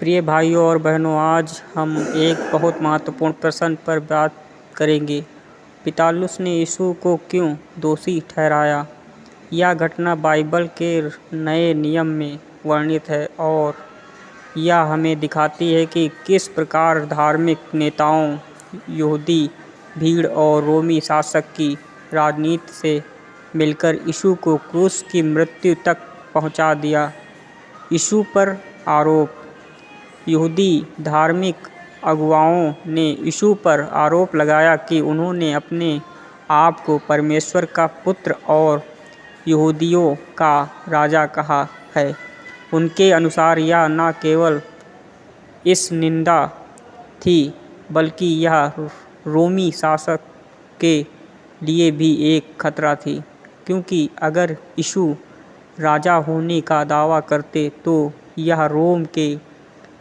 प्रिय भाइयों और बहनों, आज हम एक बहुत महत्वपूर्ण प्रश्न पर बात करेंगे। पितालुस ने यीशु को क्यों दोषी ठहराया? यह घटना बाइबल के नए नियम में वर्णित है और यह हमें दिखाती है कि किस प्रकार धार्मिक नेताओं, यहूदी भीड़ और रोमी शासक की राजनीति से मिलकर यीशु को क्रूस की मृत्यु तक पहुंचा दिया। यीशु पर आरोप। यहूदी धार्मिक अगुवाओं ने यीशु पर आरोप लगाया कि उन्होंने अपने आप को परमेश्वर का पुत्र और यहूदियों का राजा कहा है। उनके अनुसार यह न केवल इस निंदा थी, बल्कि यह रोमी शासक के लिए भी एक खतरा थी, क्योंकि अगर यीशु राजा होने का दावा करते तो यह रोम के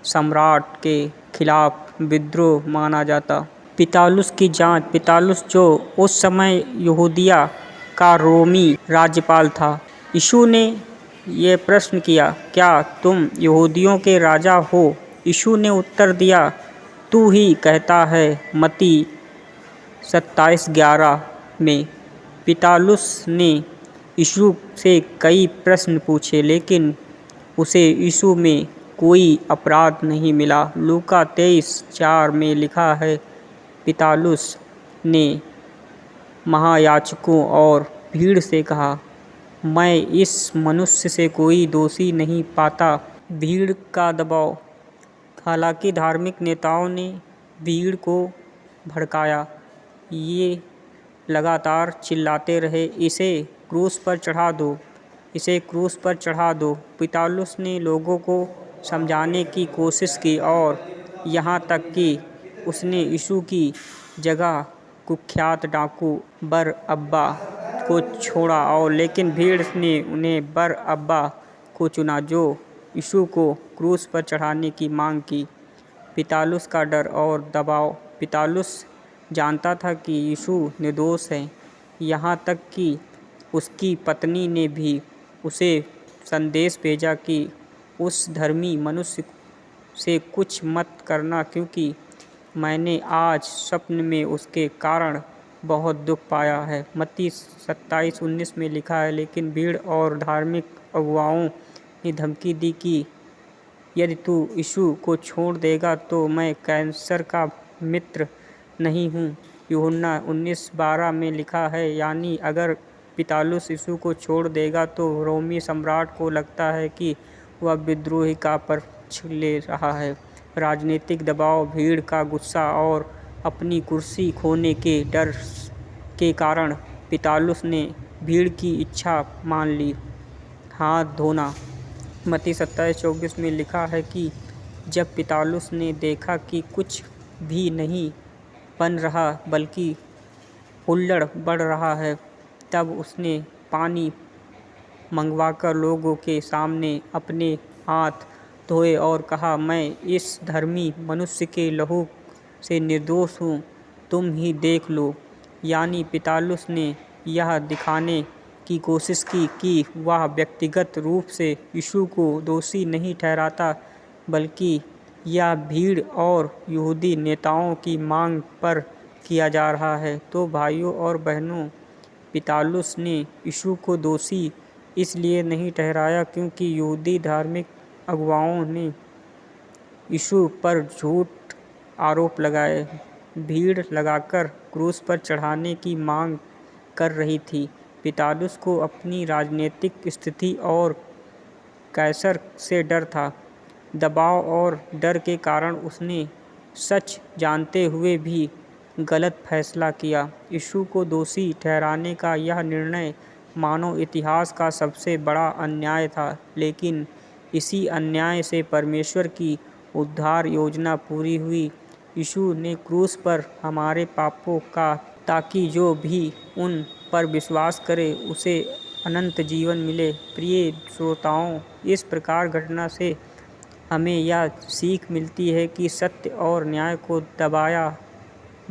सम्राट के खिलाफ विद्रोह माना जाता। पितालुस की जांच। पितालुस, जो उस समय यहूदिया का रोमी राज्यपाल था, यीशु ने ये प्रश्न किया, क्या तुम यहूदियों के राजा हो? यीशु ने उत्तर दिया, तू ही कहता है। मत्ती 27:11 में पितालुस ने यीशु से कई प्रश्न पूछे, लेकिन उसे यीशु में कोई अपराध नहीं मिला। लूका 23:4 में लिखा है, पितालुस ने महायाजकों और भीड़ से कहा, मैं इस मनुष्य से कोई दोषी नहीं पाता। भीड़ का दबाव। हालांकि धार्मिक नेताओं ने भीड़ को भड़काया। ये लगातार चिल्लाते रहे, इसे क्रूस पर चढ़ा दो, इसे क्रूस पर चढ़ा दो। पितालुस ने लोगों को समझाने की कोशिश की और यहाँ तक कि उसने यीशु की जगह कुख्यात डाकू बर-अब्बा को छोड़ा, और लेकिन भीड़ ने उन्हें बर-अब्बा को चुना, जो यीशु को क्रूस पर चढ़ाने की मांग की। पितालुस का डर और दबाव। पितालुस जानता था कि यीशु निर्दोष है, यहाँ तक कि उसकी पत्नी ने भी उसे संदेश भेजा कि उस धर्मी मनुष्य से कुछ मत करना, क्योंकि मैंने आज स्वप्न में उसके कारण बहुत दुख पाया है। मत्ती 27:19 में लिखा है, लेकिन भीड़ और धार्मिक अगुवाओं ने धमकी दी कि यदि तू यीशु को छोड़ देगा तो मैं कैसर का मित्र नहीं हूँ। यूहन्ना 19:12 में लिखा है, यानी अगर पितालुस यीशु को छोड़ देगा तो रोमी सम्राट को लगता है कि वह विद्रोही का पक्ष ले रहा है। राजनीतिक दबाव। भीड़ का गुस्सा और अपनी कुर्सी खोने के डर के कारण पितालुस ने भीड़ की इच्छा मान ली। हाथ धोना। मत्ती 27:24 में लिखा है कि जब पितालुस ने देखा कि कुछ भी नहीं बन रहा बल्कि हुल्लड़ बढ़ रहा है, तब उसने पानी मंगवाकर लोगों के सामने अपने हाथ धोए और कहा, मैं इस धर्मी मनुष्य के लहू से निर्दोष हूँ, तुम ही देख लो। यानी पितालुस ने यह दिखाने की कोशिश की कि वह व्यक्तिगत रूप से यीशु को दोषी नहीं ठहराता, बल्कि यह भीड़ और यहूदी नेताओं की मांग पर किया जा रहा है। तो भाइयों और बहनों, पितालुस ने यीशु को दोषी इसलिए नहीं ठहराया क्योंकि यहूदी धार्मिक अगुवाओं ने यीशु पर झूठ आरोप लगाए, भीड़ लगाकर क्रूस पर चढ़ाने की मांग कर रही थी। पितालुस को अपनी राजनीतिक स्थिति और कैसर से डर था। दबाव और डर के कारण उसने सच जानते हुए भी गलत फैसला किया। यीशु को दोषी ठहराने का यह निर्णय मानव इतिहास का सबसे बड़ा अन्याय था, लेकिन इसी अन्याय से परमेश्वर की उद्धार योजना पूरी हुई। यीशु ने क्रूस पर हमारे पापों का, ताकि जो भी उन पर विश्वास करे उसे अनंत जीवन मिले। प्रिय श्रोताओं, इस प्रकार घटना से हमें यह सीख मिलती है कि सत्य और न्याय को दबाया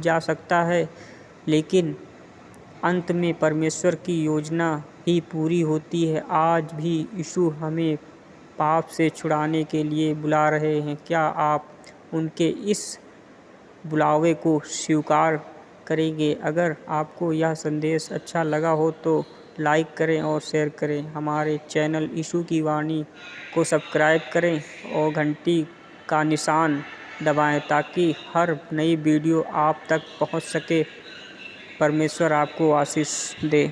जा सकता है, लेकिन अंत में परमेश्वर की योजना ही पूरी होती है। आज भी यीशु हमें पाप से छुड़ाने के लिए बुला रहे हैं। क्या आप उनके इस बुलावे को स्वीकार करेंगे? अगर आपको यह संदेश अच्छा लगा हो तो लाइक करें और शेयर करें। हमारे चैनल यीशु की वाणी को सब्सक्राइब करें और घंटी का निशान दबाएं ताकि हर नई वीडियो आप तक पहुंच सके। परमेश्वर आपको आशीष दे।